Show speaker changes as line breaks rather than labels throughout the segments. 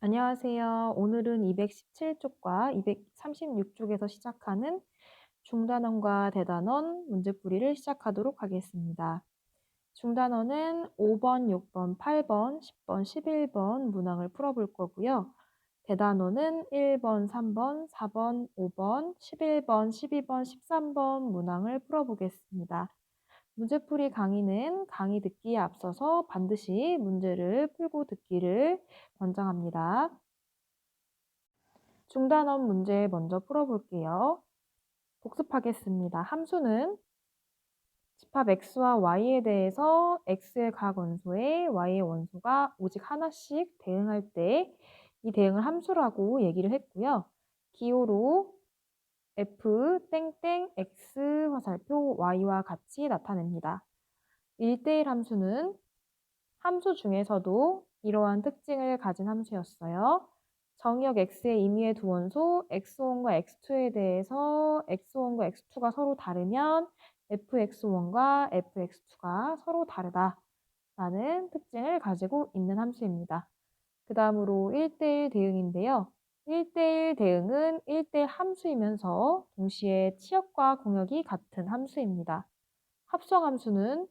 안녕하세요. 오늘은 217쪽과 236쪽에서 시작하는 중단원과 대단원 문제풀이를 시작하도록 하겠습니다. 중단원은 5번, 6번, 8번, 10번, 11번 문항을 풀어볼 거고요. 대단원은 1번, 3번, 4번, 5번, 11번, 12번, 13번 문항을 풀어보겠습니다. 문제풀이 강의는 강의 듣기에 앞서서 반드시 문제를 풀고 듣기를 권장합니다. 중단원 문제 먼저 풀어볼게요. 복습하겠습니다. 함수는 집합 x와 y에 대해서 x의 각 원소에 y의 원소가 오직 하나씩 대응할 때 이 대응을 함수라고 얘기를 했고요. 기호로 f 땡땡 x 화살표 y와 같이 나타냅니다. 1대1 함수는 함수 중에서도 이러한 특징을 가진 함수였어요. 정의역 x의 임의의 두 원소 x1과 x2에 대해서 x1과 x2가 서로 다르면 fx1과 fx2가 서로 다르다라는 특징을 가지고 있는 함수입니다. 그 다음으로 1대1 대응인데요. 1대1 대응은 1대1 함수이면서 동시에 치역과 공역이 같은 함수입니다. 합성함수는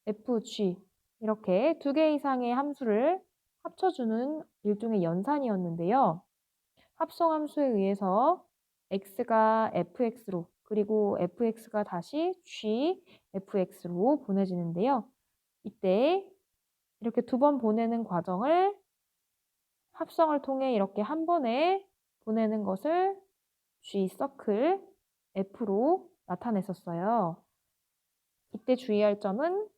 fg 이렇게 두 개 이상의 함수를 합쳐주는 일종의 연산이었는데요. 합성함수에 의해서 x가 fx로 그리고 fx가 다시 g, fx로 보내지는데요. 이때 이렇게 두 번 보내는 과정을 합성을 통해 이렇게 한 번에 보내는 것을 g 서클 f로 나타냈었어요. 이때 주의할 점은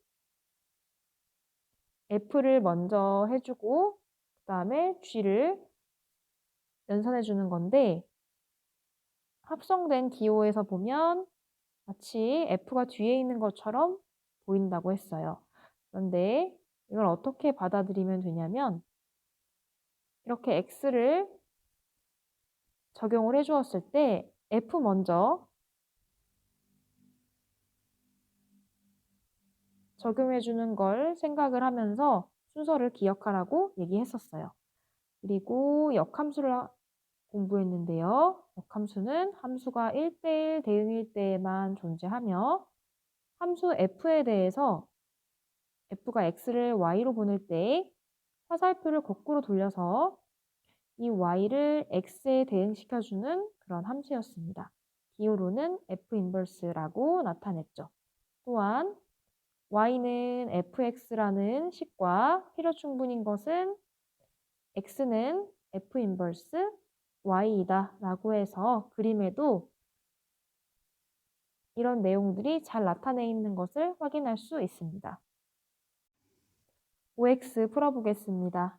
F를 먼저 해주고 그 다음에 G를 연산해 주는 건데 합성된 기호에서 보면 마치 F가 뒤에 있는 것처럼 보인다고 했어요. 그런데 이걸 어떻게 받아들이면 되냐면 이렇게 X를 적용을 해주었을 때 F 먼저 적용해 주는 걸 생각을 하면서 순서를 기억하라고 얘기했었어요. 그리고 역함수를 공부했는데요. 역함수는 함수가 1대1 대응일 때에만 존재하며 함수 f에 대해서 f가 x를 y로 보낼 때 화살표를 거꾸로 돌려서 이 y를 x에 대응시켜주는 그런 함수였습니다. 기호로는 f 인버스라고 나타냈죠. 또한 y는 fx라는 식과 필요충분인 것은 x는 f 인버스 y이다 라고 해서 그림에도 이런 내용들이 잘 나타내 있는 것을 확인할 수 있습니다. OX 풀어보겠습니다.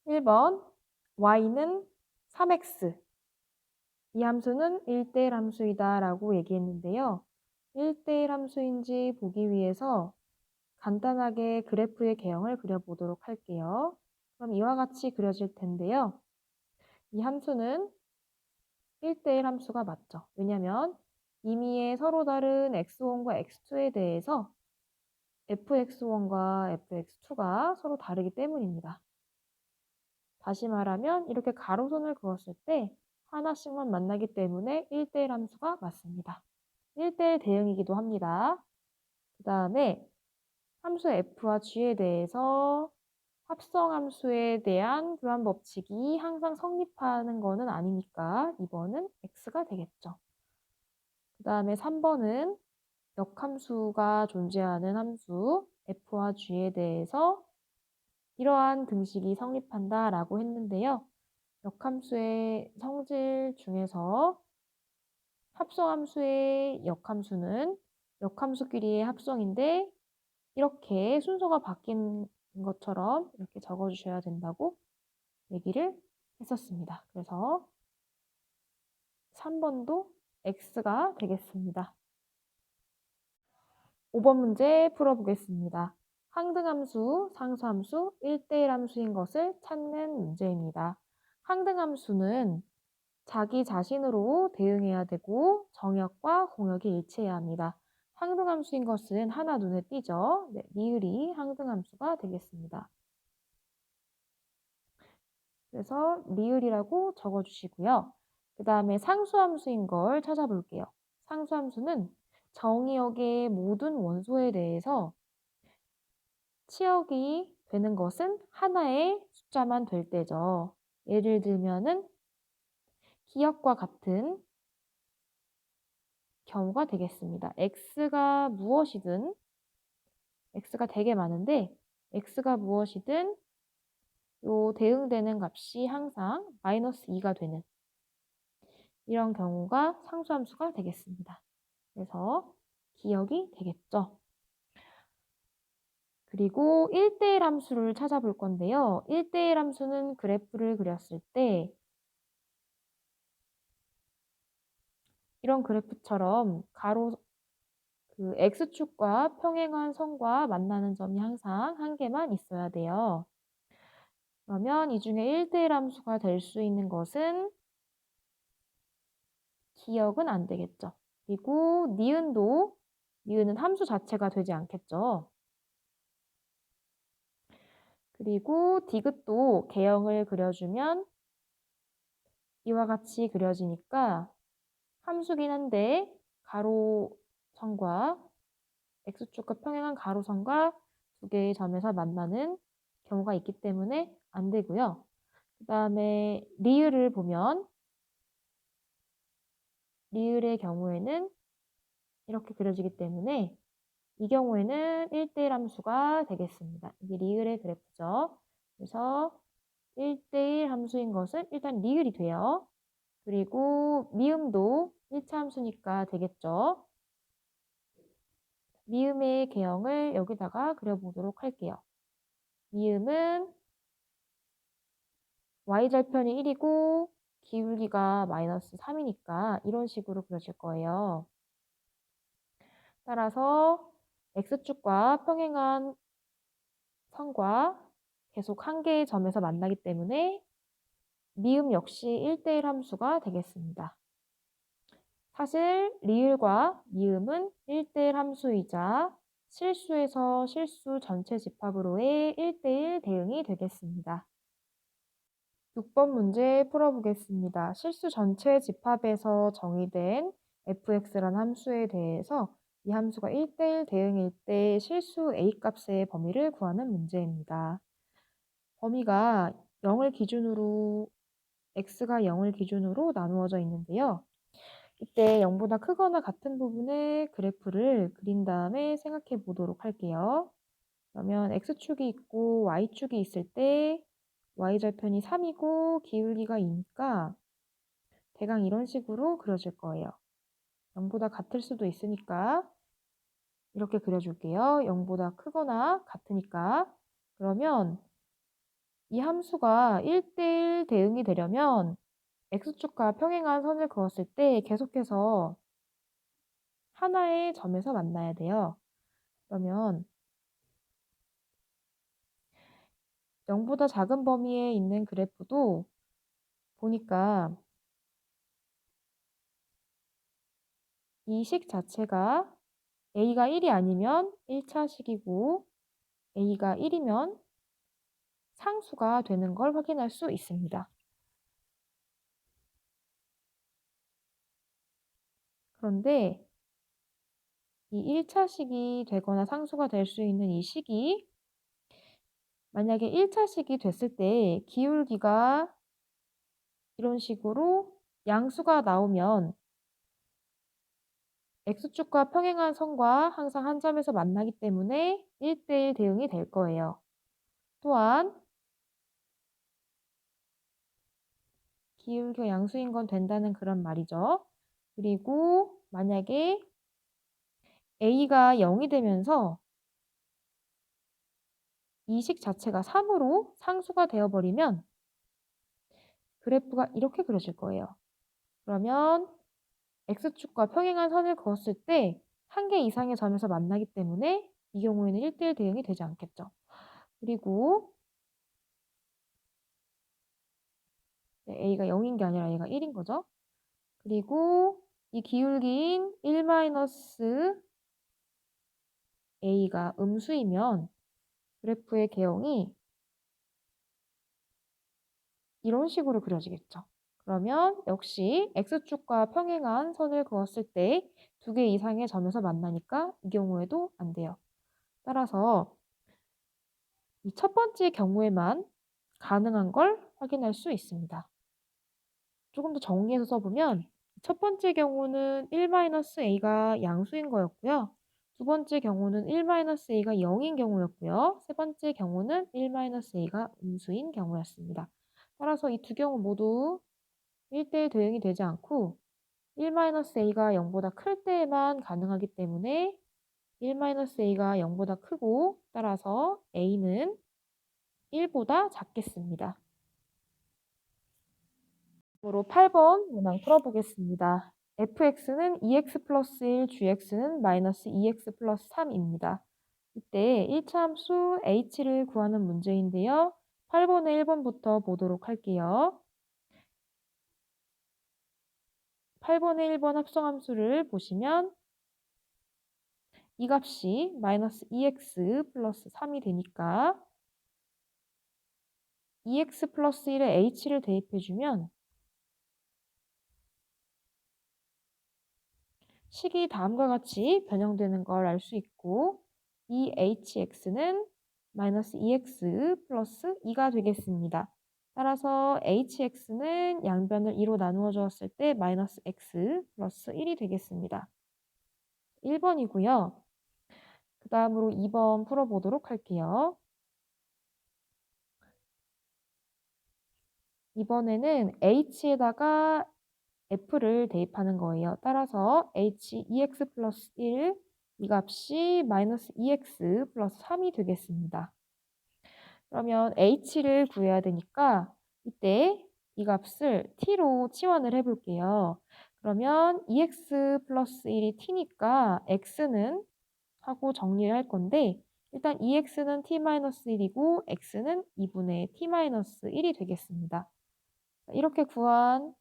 1번 y는 3x 이 함수는 1대1 함수이다 라고 얘기했는데요. 1대1 함수인지 보기 위해서 간단하게 그래프의 개형을 그려보도록 할게요. 그럼 이와 같이 그려질 텐데요. 이 함수는 1대1 함수가 맞죠. 왜냐하면 임의의 서로 다른 x1과 x2에 대해서 fx1과 fx2가 서로 다르기 때문입니다. 다시 말하면 이렇게 가로선을 그었을 때 하나씩만 만나기 때문에 1대1 함수가 맞습니다. 1대1 대응이기도 합니다. 그 다음에 함수 f와 g에 대해서 합성함수에 대한 교환 법칙이 항상 성립하는 것은 아니니까 2번은 x가 되겠죠. 그 다음에 3번은 역함수가 존재하는 함수 f와 g에 대해서 이러한 등식이 성립한다 라고 했는데요. 역함수의 성질 중에서 합성함수의 역함수는 역함수끼리의 합성인데 이렇게 순서가 바뀐 것처럼 이렇게 적어주셔야 된다고 얘기를 했었습니다. 그래서 3번도 X가 되겠습니다. 5번 문제 풀어보겠습니다. 항등함수, 상수함수, 1대1 함수인 것을 찾는 문제입니다. 항등함수는 자기 자신으로 대응해야 되고 정역과 공역이 일치해야 합니다. 항등함수인 것은 하나 눈에 띄죠. 네, 니을이 항등함수가 되겠습니다. 그래서 리을이라고 적어주시고요. 그 다음에 상수함수인 걸 찾아볼게요. 상수함수는 정의역의 모든 원소에 대해서 치역이 되는 것은 하나의 숫자만 될 때죠. 예를 들면은 기역과 같은 경우가 되겠습니다. x가 무엇이든 x가 되게 많은데 x가 무엇이든 요 대응되는 값이 항상 마이너스 2가 되는 이런 경우가 상수함수가 되겠습니다. 그래서 기역이 되겠죠. 그리고 1대1 함수를 찾아볼 건데요. 1대1 함수는 그래프를 그렸을 때 이런 그래프처럼 그 x축과 평행한 선과 만나는 점이 항상 한 개만 있어야 돼요. 그러면 이 중에 1대1 함수가 될 수 있는 것은 기역은 안 되겠죠. 그리고 니은은 함수 자체가 되지 않겠죠. 그리고 디귿도 개형을 그려주면 이와 같이 그려지니까 함수긴 한데 가로선과 x축과 평행한 가로선과 두 개의 점에서 만나는 경우가 있기 때문에 안 되고요. 그 다음에 리을을 보면 리을의 경우에는 이렇게 그려지기 때문에 이 경우에는 1대1 함수가 되겠습니다. 이게 리을의 그래프죠. 그래서 1대1 함수인 것은 일단 리을이 돼요. 그리고 미음도 1차 함수니까 되겠죠. 미음의 개형을 여기다가 그려보도록 할게요. 미음은 y절편이 1이고 기울기가 마이너스 3이니까 이런 식으로 그려질 거예요. 따라서 x축과 평행한 선과 계속 한 개의 점에서 만나기 때문에 미음 역시 1대1 함수가 되겠습니다. 사실 리을과 미음은 1대1 함수이자 실수에서 실수 전체 집합으로의 1대1 대응이 되겠습니다. 6번 문제 풀어보겠습니다. 실수 전체 집합에서 정의된 fx란 함수에 대해서 이 함수가 1대1 대응일 때 실수 a 값의 범위를 구하는 문제입니다. 범위가 0을 기준으로 x가 0을 기준으로 나누어져 있는데요. 이때 0보다 크거나 같은 부분의 그래프를 그린 다음에 생각해 보도록 할게요. 그러면 x축이 있고 y축이 있을 때 y절편이 3이고 기울기가 2니까 대강 이런 식으로 그려질 거예요. 0보다 같을 수도 있으니까 이렇게 그려줄게요. 0보다 크거나 같으니까. 그러면 이 함수가 1대1 대응이 되려면 x축과 평행한 선을 그었을 때 계속해서 하나의 점에서 만나야 돼요. 그러면 0보다 작은 범위에 있는 그래프도 보니까 이 식 자체가 a가 1이 아니면 1차 식이고 a가 1이면 상수가 되는 걸 확인할 수 있습니다. 그런데 이 1차 식이 되거나 상수가 될 수 있는 이 식이 만약에 1차 식이 됐을 때 기울기가 이런 식으로 양수가 나오면 x축과 평행한 선과 항상 한 점에서 만나기 때문에 1대1 대응이 될 거예요. 또한 기울기가 양수인 건 된다는 그런 말이죠. 그리고 만약에 a가 0이 되면서 이 식 자체가 3으로 상수가 되어버리면 그래프가 이렇게 그려질 거예요. 그러면 x축과 평행한 선을 그었을 때 한 개 이상의 점에서 만나기 때문에 이 경우에는 1대1 대응이 되지 않겠죠. 그리고 a가 0인 게 아니라 a가 1인 거죠. 그리고 이 기울기인 1-a가 음수이면 그래프의 개형이 이런 식으로 그려지겠죠. 그러면 역시 X축과 평행한 선을 그었을 때 2개 이상의 점에서 만나니까 이 경우에도 안 돼요. 따라서 이 첫 번째 경우에만 가능한 걸 확인할 수 있습니다. 조금 더 정리해서 써보면 첫 번째 경우는 1-a가 양수인 거였고요. 두 번째 경우는 1-a가 0인 경우였고요. 세 번째 경우는 1-a가 음수인 경우였습니다. 따라서 이 두 경우 모두 1대1 대응이 되지 않고 1-a가 0보다 클 때에만 가능하기 때문에 1-a가 0보다 크고 따라서 a는 1보다 작겠습니다. 으로 8번 문항 풀어보겠습니다. fx는 2x 플러스 1, gx는 마이너스 2x 플러스 3입니다. 이때 1차 함수 h를 구하는 문제인데요. 8번에 1번부터 보도록 할게요. 8번에 1번 합성함수를 보시면 이 값이 마이너스 2x 플러스 3이 되니까 2x 플러스 1에 h를 대입해주면 식이 다음과 같이 변형되는 걸 알 수 있고 이 hx는 마이너스 2x 플러스 2가 되겠습니다. 따라서 hx는 양변을 2로 나누어 주었을 때 마이너스 x 플러스 1이 되겠습니다. 1번이고요. 그 다음으로 2번 풀어보도록 할게요. 이번에는 h에다가 f를 대입하는 거예요. 따라서 h 2x 플러스 1 이 값이 마이너스 2x 플러스 3이 되겠습니다. 그러면 h를 구해야 되니까 이때 이 값을 t로 치환을 해볼게요. 그러면 2x 플러스 1이 t니까 x는 하고 정리를 할 건데 일단 2x는 t-1이고 x는 2분의 t-1이 되겠습니다. 이렇게 구한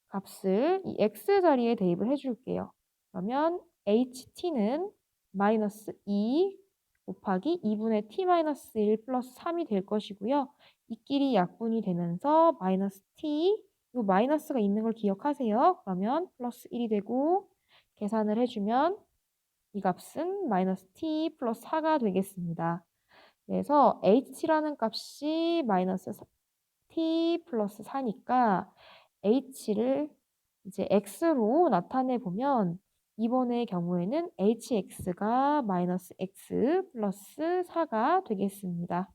값을 이 x 자리에 대입을 해줄게요. 그러면 ht는 마이너스 2 곱하기 2분의 t-1 플러스 3이 될 것이고요. 이끼리 약분이 되면서 마이너스 t, 이 마이너스가 있는 걸 기억하세요. 그러면 플러스 1이 되고 계산을 해주면 이 값은 마이너스 t 플러스 4가 되겠습니다. 그래서 h라는 값이 마이너스 t 플러스 4니까 h를 이제 x로 나타내 보면 이번의 경우에는 hx가 마이너스 x 플러스 4가 되겠습니다.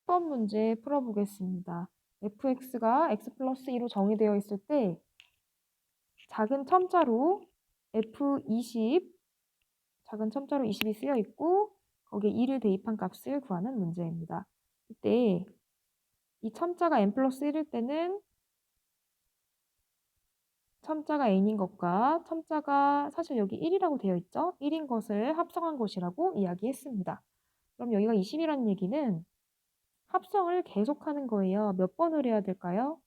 10번 문제 풀어보겠습니다. fx가 x 플러스 2로 정의되어 있을 때 작은 첨자로 f20 작은 첨자로 20이 쓰여 있고 거기에 2를 대입한 값을 구하는 문제입니다. 이때 이 첨자가 n 플러스 1일 때는 첨자가 n인 것과 첨자가 사실 여기 1이라고 되어 있죠? 1인 것을 합성한 것이라고 이야기했습니다. 그럼 여기가 20이라는 얘기는 합성을 계속하는 거예요. 몇 번을 해야 될까요?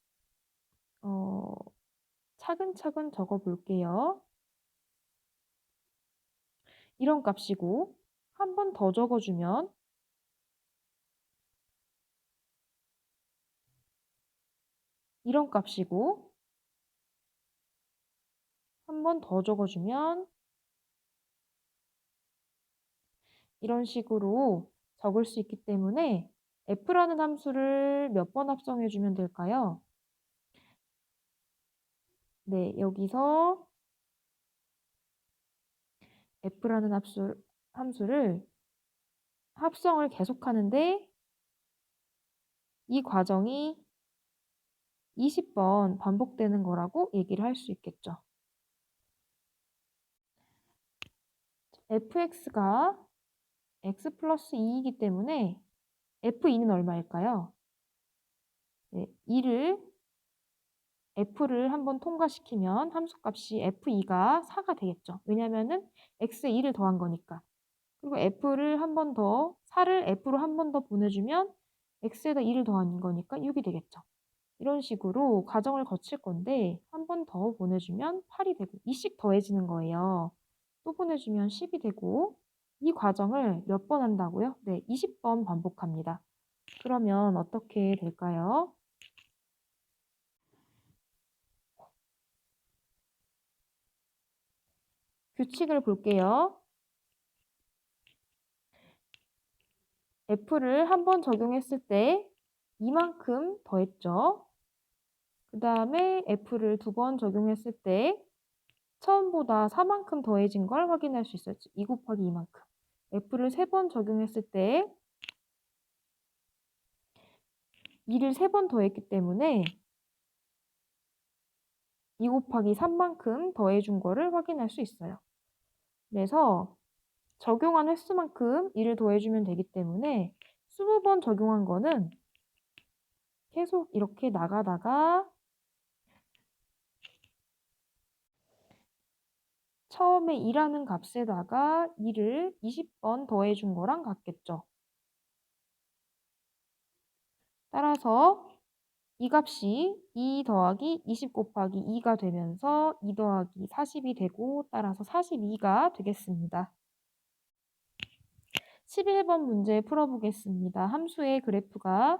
차근차근 적어 볼게요. 이런 값이고 한 번 더 적어주면 이런 값이고 한 번 더 적어주면 이런 식으로 적을 수 있기 때문에 f라는 함수를 몇 번 합성해주면 될까요? 네, 여기서 f라는 함수를 합성을 계속하는데 이 과정이 20번 반복되는 거라고 얘기를 할 수 있겠죠. fx가 x 플러스 2이기 때문에 f2는 얼마일까요? 네, 2를 f를 한번 통과시키면 함수값이 f2가 4가 되겠죠. 왜냐하면 x에 2를 더한 거니까. 그리고 f를 한 번 더, 4를 f로 한 번 더 보내주면 x에다 2를 더한 거니까 6이 되겠죠. 이런 식으로 과정을 거칠 건데 한 번 더 보내주면 8이 되고 2씩 더해지는 거예요. 또 보내주면 10이 되고 이 과정을 몇 번 한다고요? 네, 20번 반복합니다. 그러면 어떻게 될까요? 규칙을 볼게요. F를 한 번 적용했을 때 이만큼 더했죠. 그 다음에 F를 두 번 적용했을 때 처음보다 4만큼 더해진 걸 확인할 수 있어요. 2 곱하기 2만큼. F를 세 번 적용했을 때 2를 세 번 더했기 때문에 2 곱하기 3만큼 더해준 거를 확인할 수 있어요. 그래서 적용한 횟수만큼 2를 더해주면 되기 때문에 20번 적용한 거는 계속 이렇게 나가다가 처음에 2라는 값에다가 2를 20번 더해준 거랑 같겠죠. 따라서 이 값이 2 더하기 20 곱하기 2가 되면서 2 더하기 40이 되고 따라서 42가 되겠습니다. 11번 문제 풀어보겠습니다. 함수의 그래프가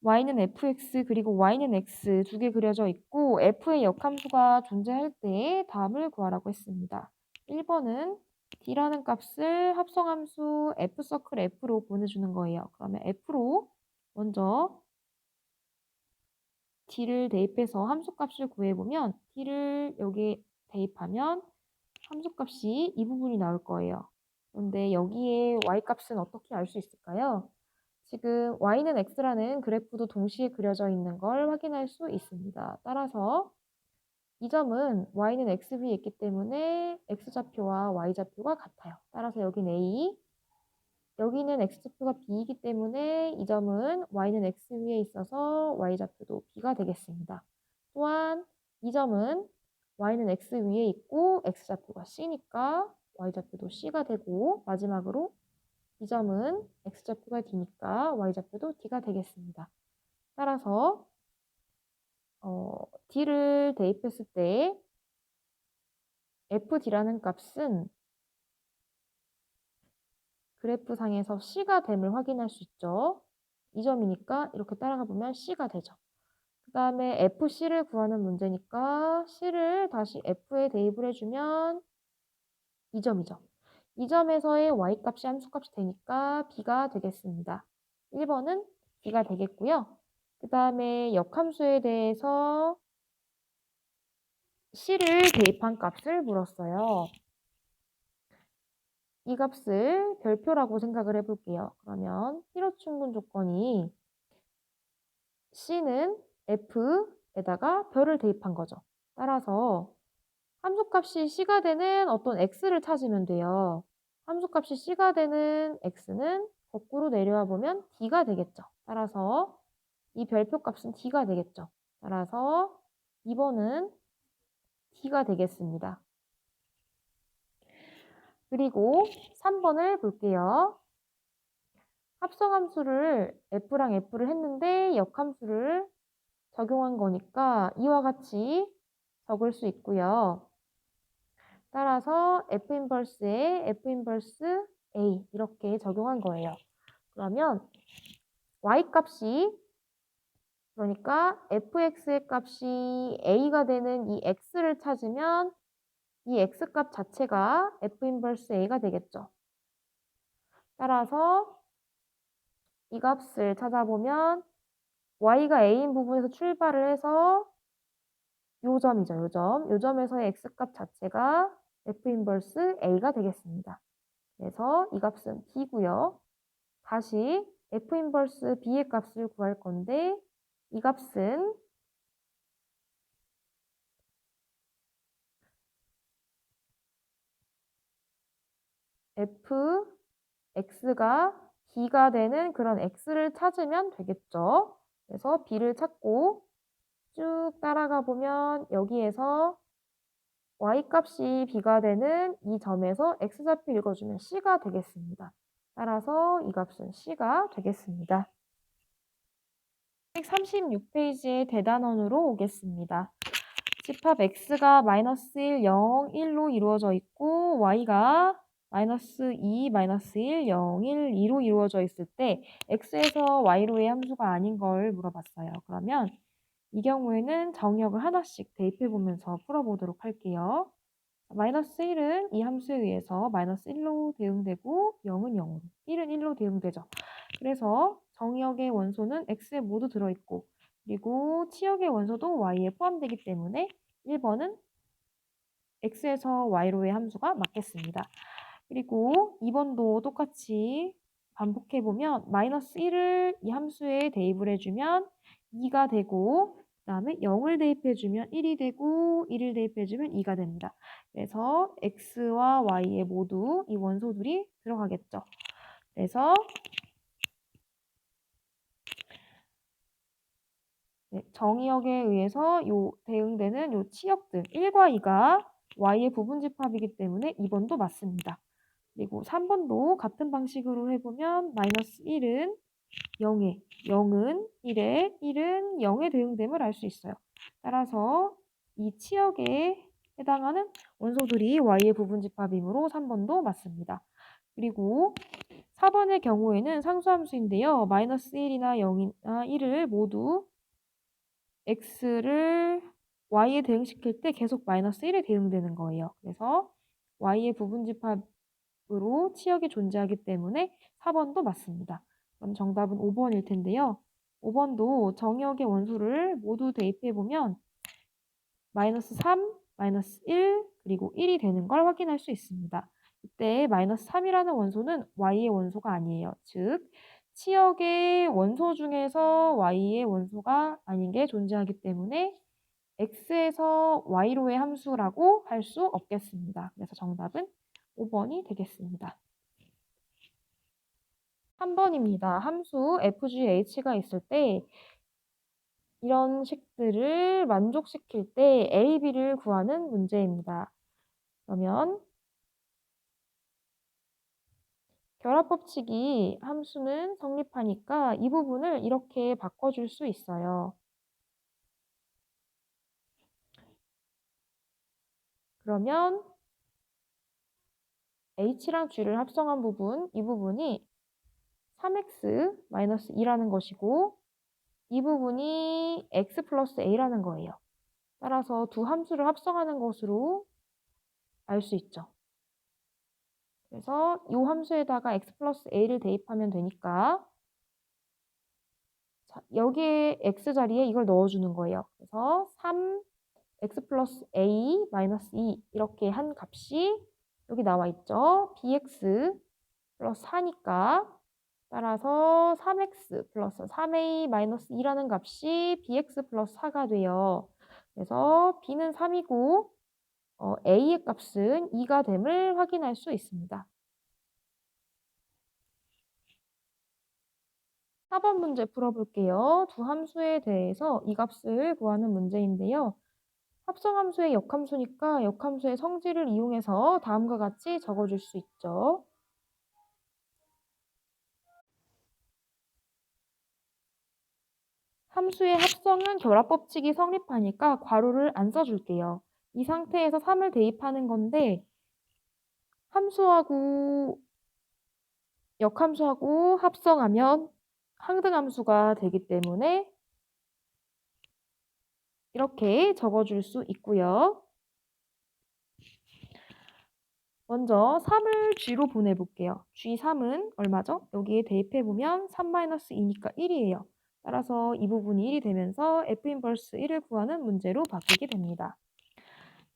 y는 fx 그리고 y는 x 두 개 그려져 있고 f의 역함수가 존재할 때 다음을 구하라고 했습니다. 1번은 d라는 값을 합성함수 f서클 f로 보내주는 거예요. 그러면 f로 먼저 d를 대입해서 함수값을 구해보면 d를 여기 대입하면 함수값이 이 부분이 나올 거예요. 그런데 여기에 y값은 어떻게 알 수 있을까요? 지금 y는 x라는 그래프도 동시에 그려져 있는 걸 확인할 수 있습니다. 따라서 이 점은 y는 x 위에 있기 때문에 x좌표와 y좌표가 같아요. 따라서 여기는 a, 여기는 x좌표가 b이기 때문에 이 점은 y는 x 위에 있어서 y좌표도 b가 되겠습니다. 또한 이 점은 y는 x 위에 있고 x좌표가 c니까 y좌표도 c가 되고 마지막으로 이 점은 x좌표가 d니까 y좌표도 d가 되겠습니다. 따라서 d를 대입했을 때 fd라는 값은 그래프상에서 c가 됨을 확인할 수 있죠. 이 점이니까 이렇게 따라가 보면 c가 되죠. 그 다음에 fc를 구하는 문제니까 c를 다시 f에 대입을 해주면 이 점이죠. 이 점에서의 y값이 함수값이 되니까 b가 되겠습니다. 1번은 b가 되겠고요. 그 다음에 역함수에 대해서 c를 대입한 값을 물었어요. 이 값을 별표라고 생각을 해볼게요. 그러면 필요충분 조건이 c는 f에다가 별을 대입한 거죠. 따라서 함수값이 c가 되는 어떤 x를 찾으면 돼요. 함수값이 c가 되는 x는 거꾸로 내려와 보면 d가 되겠죠. 따라서 이 별표값은 d가 되겠죠. 따라서 2번은 d가 되겠습니다. 그리고 3번을 볼게요. 합성함수를 f랑 f를 했는데 역함수를 적용한 거니까 이와 같이 적을 수 있고요. 따라서 f 인버스에 f 인버스 a 이렇게 적용한 거예요. 그러면 y 값이 그러니까 fx의 값이 a가 되는 이 x를 찾으면 이 x값 자체가 f 인버스 a가 되겠죠. 따라서 이 값을 찾아보면 y가 a인 부분에서 출발을 해서 요 점이죠. 요 점. 요 점에서의 x값 자체가 f 인버스 a가 되겠습니다. 그래서 이 값은 b고요. 다시 f 인버스 b의 값을 구할 건데 이 값은 f x가 b가 되는 그런 x를 찾으면 되겠죠. 그래서 b를 찾고 쭉 따라가 보면 여기에서 y값이 b가 되는 이 점에서 x좌표 읽어주면 c가 되겠습니다. 따라서 이 값은 c가 되겠습니다. 136페이지의 대단원으로 오겠습니다. 집합 x가 -1, 0, 1로 이루어져 있고 y가 마이너스 2, 마이너스 1, 0, 1, 2로 이루어져 있을 때 x에서 y로의 함수가 아닌 걸 물어봤어요. 그러면 이 경우에는 정의역을 하나씩 대입해보면서 풀어보도록 할게요. 마이너스 1은 이 함수에 의해서 마이너스 1로 대응되고 0은 0으로, 1은 1로 대응되죠. 그래서 정의역의 원소는 x에 모두 들어있고 그리고 치역의 원소도 y에 포함되기 때문에 1번은 x에서 y로의 함수가 맞겠습니다. 그리고 2번도 똑같이 반복해보면 마이너스 1을 이 함수에 대입을 해주면 2가 되고 그 다음에 0을 대입해주면 1이 되고 1을 대입해주면 2가 됩니다. 그래서 x와 y에 모두 이 원소들이 들어가겠죠. 그래서 정의역에 의해서 대응되는 요 치역들 1과 2가 y의 부분집합이기 때문에 2번도 맞습니다. 그리고 3번도 같은 방식으로 해보면 마이너스 1은 0에, 0은 1에, 1은 0에 대응됨을 알 수 있어요. 따라서 이 치역에 해당하는 원소들이 y의 부분집합이므로 3번도 맞습니다. 그리고 4번의 경우에는 상수함수인데요. 마이너스 1이나 0이나 1을 모두 x를 y에 대응시킬 때 계속 마이너스 1에 대응되는 거예요. 그래서 y의 부분집합으로 치역이 존재하기 때문에 4번도 맞습니다. 그럼 정답은 5번일 텐데요. 5번도 정의역의 원소를 모두 대입해보면 마이너스 3, 마이너스 1, 그리고 1이 되는 걸 확인할 수 있습니다. 이때 마이너스 3이라는 원소는 y의 원소가 아니에요. 즉, 치역의 원소 중에서 y의 원소가 아닌 게 존재하기 때문에 x에서 y로의 함수라고 할 수 없겠습니다. 그래서 정답은 5번이 되겠습니다. 3번입니다. 함수 fgh가 있을 때 이런 식들을 만족시킬 때 a, b를 구하는 문제입니다. 그러면 결합법칙이 함수는 성립하니까 이 부분을 이렇게 바꿔줄 수 있어요. 그러면 h랑 g를 합성한 부분, 이 부분이 3x-2라는 것이고 이 부분이 x 플러스 a라는 거예요. 따라서 두 함수를 합성하는 것으로 알 수 있죠. 그래서 이 함수에다가 x 플러스 a를 대입하면 되니까 자, 여기에 x 자리에 이걸 넣어주는 거예요. 그래서 3x 플러스 a 마이너스 2 이렇게 한 값이 여기 나와 있죠. bx 플러스 4니까 따라서 3x 플러스 3a 마이너스 2라는 값이 bx 플러스 4가 돼요. 그래서 b는 3이고 a의 값은 2가 됨을 확인할 수 있습니다. 4번 문제 풀어볼게요. 두 함수에 대해서 이 값을 구하는 문제인데요. 합성함수의 역함수니까 역함수의 성질을 이용해서 다음과 같이 적어줄 수 있죠. 함수의 합성은 결합법칙이 성립하니까 괄호를 안 써줄게요. 이 상태에서 3을 대입하는 건데 함수하고 역함수하고 합성하면 항등함수가 되기 때문에 이렇게 적어줄 수 있고요. 먼저 3을 g로 보내볼게요. g3은 얼마죠? 여기에 대입해보면 3-2니까 1이에요. 따라서 이 부분이 1이 되면서 f 인버스 1을 구하는 문제로 바뀌게 됩니다.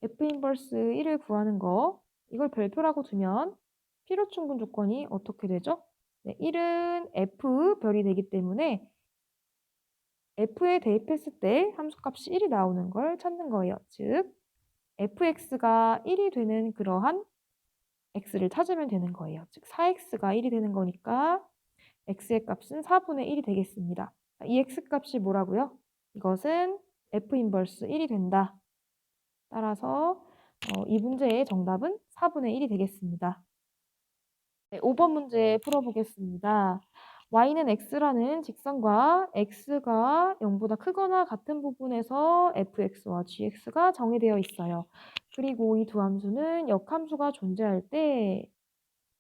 f 인버스 1을 구하는 거 이걸 별표라고 두면 필요충분 조건이 어떻게 되죠? 네, 1은 f 별이 되기 때문에 f에 대입했을 때 함수값이 1이 나오는 걸 찾는 거예요. 즉 fx가 1이 되는 그러한 x를 찾으면 되는 거예요. 즉 4x가 1이 되는 거니까 x의 값은 4분의 1이 되겠습니다. 이 x 값이 뭐라고요? 이것은 f 인버스 1이 된다. 따라서 이 문제의 정답은 4분의 1이 되겠습니다. 네, 5번 문제 풀어보겠습니다. y는 x라는 직선과 x가 0보다 크거나 같은 부분에서 fx와 gx가 정의되어 있어요. 그리고 이 두 함수는 역함수가 존재할 때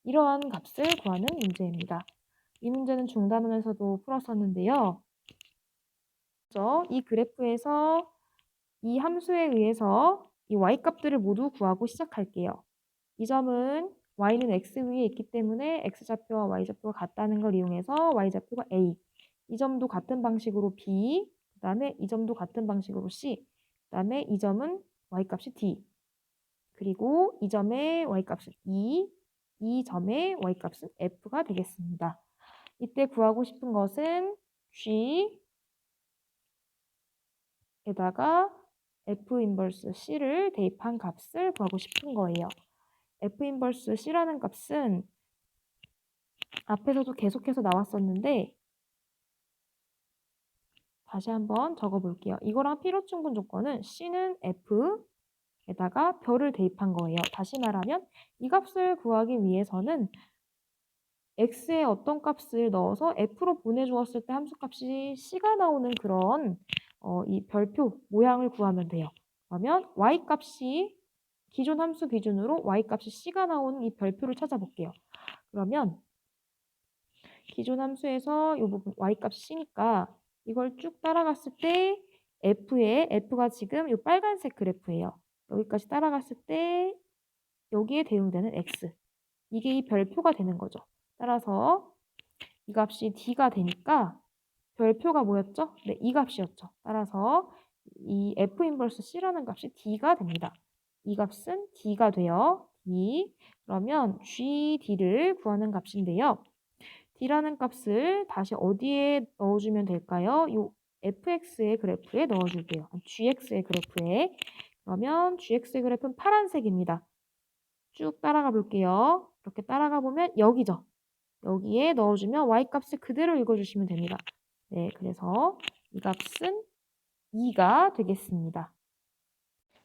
이러한 값을 구하는 문제입니다. 이 문제는 중단원에서도 풀었었는데요. 먼저 이 그래프에서 이 함수에 의해서 이 y값들을 모두 구하고 시작할게요. 이 점은 y는 x 위에 있기 때문에 x좌표와 y좌표가 같다는 걸 이용해서 y좌표가 a, 이 점도 같은 방식으로 b, 그 다음에 이 점도 같은 방식으로 c, 그 다음에 이 점은 y값이 d, 그리고 이 점의 y값은 2, 이 점의 y값은 f가 되겠습니다. 이때 구하고 싶은 것은 g에다가 f 인버스 c를 대입한 값을 구하고 싶은 거예요. f 인버스 c라는 값은 앞에서도 계속해서 나왔었는데 다시 한번 적어볼게요. 이거랑 필요충분 조건은 c는 f에다가 별을 대입한 거예요. 다시 말하면 이 값을 구하기 위해서는 x에 어떤 값을 넣어서 f로 보내주었을 때 함수값이 c가 나오는 그런 이 별표 모양을 구하면 돼요. 그러면 y값이 기존 함수 기준으로 y값이 c가 나오는 이 별표를 찾아볼게요. 그러면 기존 함수에서 이 부분 y값이 c니까 이걸 쭉 따라갔을 때 f가 지금 이 빨간색 그래프예요. 여기까지 따라갔을 때 여기에 대응되는 x, 이게 이 별표가 되는 거죠. 따라서 이 값이 d가 되니까 별표가 뭐였죠? 네, 이 값이었죠. 따라서 이 f 인버스 c라는 값이 d가 됩니다. 이 값은 d가 돼요. d. 그러면 gd를 구하는 값인데요. d라는 값을 다시 어디에 넣어주면 될까요? 이 fx의 그래프에 넣어줄게요. gx의 그래프에. 그러면 gx의 그래프는 파란색입니다. 쭉 따라가 볼게요. 이렇게 따라가 보면 여기죠. 여기에 넣어주면 y값을 그대로 읽어주시면 됩니다. 네, 그래서 이 값은 2가 되겠습니다.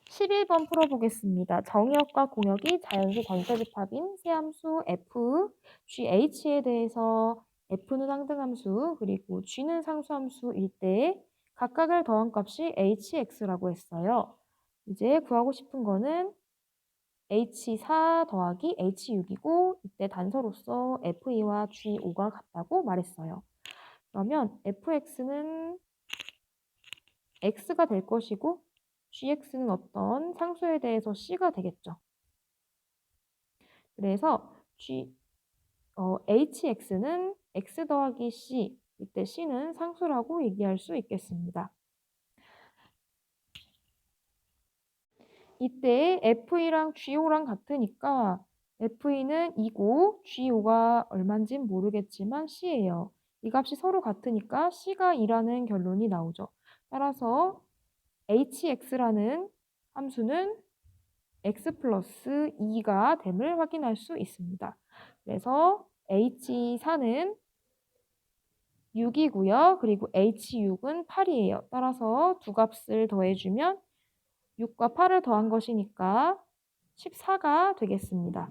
11번 풀어보겠습니다. 정의역과 공역이 자연수 전체집합인 세함수 f,gh에 대해서 f는 항등함수, 그리고 g는 상수함수일 때 각각을 더한 값이 hx라고 했어요. 이제 구하고 싶은 거는 h4 더하기 h6이고 이때 단서로서 f2와 g5가 같다고 말했어요. 그러면 fx는 x가 될 것이고 gx는 어떤 상수에 대해서 c가 되겠죠. 그래서 hx는 x 더하기 c, 이때 c는 상수라고 얘기할 수 있겠습니다. 이때 f2랑 g5랑 같으니까 f2는 2고 g5가 얼마인지는 모르겠지만 c예요. 이 값이 서로 같으니까 c가 2라는 결론이 나오죠. 따라서 hx라는 함수는 x 플러스 2가 됨을 확인할 수 있습니다. 그래서 h4는 6이고요. 그리고 h6은 8이에요. 따라서 두 값을 더해주면 6과 8을 더한 것이니까 14가 되겠습니다.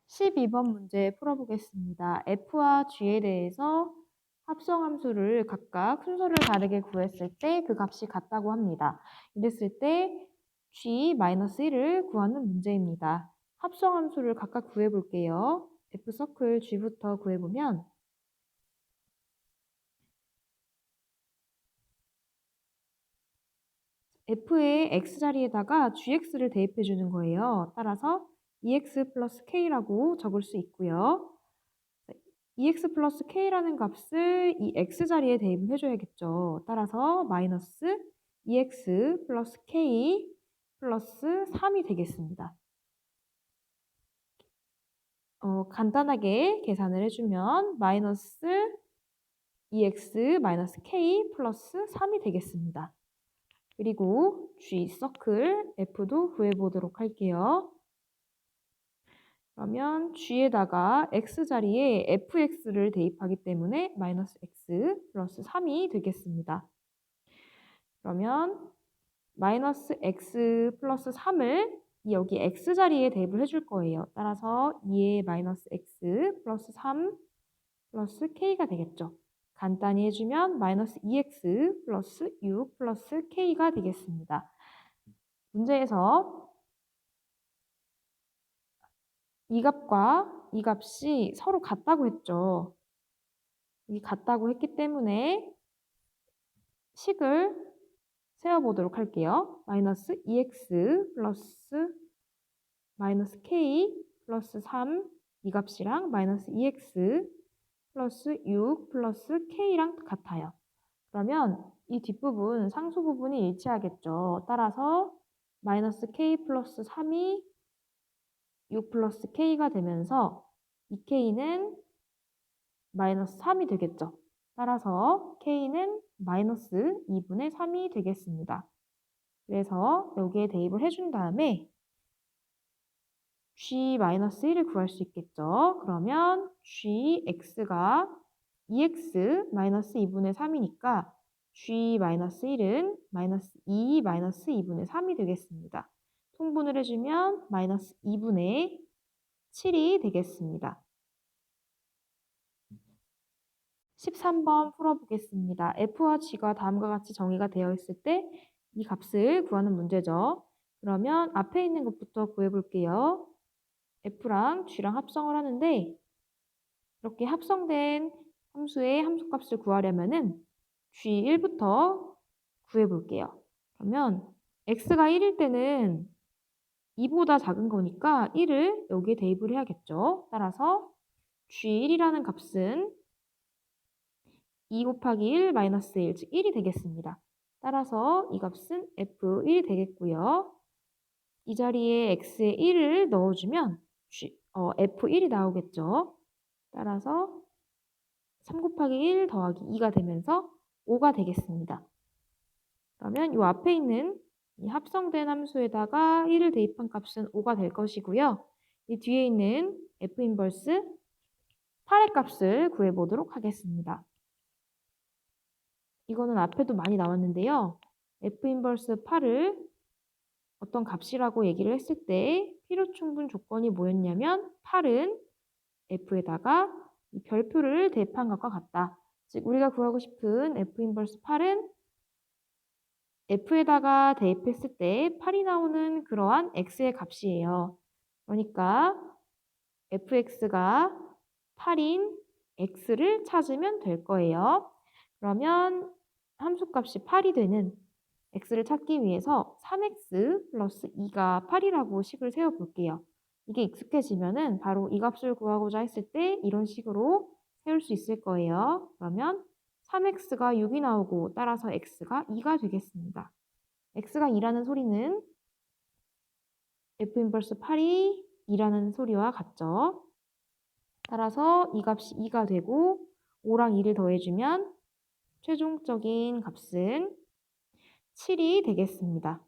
12번 문제 풀어보겠습니다. f와 g에 대해서 합성함수를 각각 순서를 다르게 구했을 때 그 값이 같다고 합니다. 이랬을 때 g-1을 구하는 문제입니다. 합성함수를 각각 구해볼게요. f서클 g부터 구해보면 f의 x자리에다가 gx를 대입해주는 거예요. 따라서 ex 플러스 k라고 적을 수 있고요. ex 플러스 k라는 값을 이 x자리에 대입을 해줘야겠죠. 따라서 마이너스 ex 플러스 k 플러스 3이 되겠습니다. 간단하게 계산을 해주면 마이너스 ex 마이너스 k 플러스 3이 되겠습니다. 그리고 g 서클 f도 구해보도록 할게요. 그러면 g에다가 x자리에 fx를 대입하기 때문에 마이너스 x 플러스 3이 되겠습니다. 그러면 마이너스 x 플러스 3을 여기 x자리에 대입을 해줄 거예요. 따라서 2의 마이너스 x 플러스 3 플러스 k가 되겠죠. 간단히 해주면 마이너스 2x 플러스 6 플러스 k가 되겠습니다. 문제에서 이 값과 이 값이 서로 같다고 했죠. 이 같다고 했기 때문에 식을 세어보도록 할게요. 마이너스 2x 플러스 마이너스 k 플러스 3 이 값이랑 마이너스 2x 플러스 6 플러스 k랑 같아요. 그러면 이 뒷부분 상수 부분이 일치하겠죠. 따라서 마이너스 k 플러스 3이 6 플러스 k가 되면서 이 k는 마이너스 3이 되겠죠. 따라서 k는 마이너스 2분의 3이 되겠습니다. 그래서 여기에 대입을 해준 다음에 g-1을 구할 수 있겠죠. 그러면 gx가 2x-2분의 3이니까 g-1은 마이너스 2분의 3이 되겠습니다. 통분을 해주면 마이너스 2분의 7이 되겠습니다. 13번 풀어보겠습니다. f와 g가 다음과 같이 정의가 되어 있을 때 이 값을 구하는 문제죠. 그러면 앞에 있는 것부터 구해볼게요. f랑 g랑 합성을 하는데 이렇게 합성된 함수의 함수값을 구하려면은 g1부터 구해볼게요. 그러면 x가 1일 때는 2보다 작은 거니까 1을 여기에 대입을 해야겠죠. 따라서 g1이라는 값은 2 곱하기 1 마이너스 1, 즉 1이 되겠습니다. 따라서 이 값은 f1이 되겠고요. 이 자리에 x에 1을 넣어주면 f1이 나오겠죠. 따라서 3 곱하기 1 더하기 2가 되면서 5가 되겠습니다. 그러면 이 앞에 있는 이 합성된 함수에다가 1을 대입한 값은 5가 될 것이고요. 이 뒤에 있는 f 인버스 8의 값을 구해보도록 하겠습니다. 이거는 앞에도 많이 나왔는데요. f 인버스 8을 어떤 값이라고 얘기를 했을 때 필요충분 조건이 뭐였냐면 8은 f에다가 이 별표를 대입한 것과 같다. 즉 우리가 구하고 싶은 f 인버스 8은 f에다가 대입했을 때 8이 나오는 그러한 x의 값이에요. 그러니까 fx가 8인 x를 찾으면 될 거예요. 그러면 함수값이 8이 되는 x를 찾기 위해서 3x 플러스 2가 8이라고 식을 세워볼게요. 이게 익숙해지면은 바로 이 값을 구하고자 했을 때 이런 식으로 세울 수 있을 거예요. 그러면 3x가 6이 나오고 따라서 x가 2가 되겠습니다. x가 2라는 소리는 f 인버스 8이 2라는 소리와 같죠. 따라서 이 값이 2가 되고 5랑 2를 더해주면 최종적인 값은 7이 되겠습니다.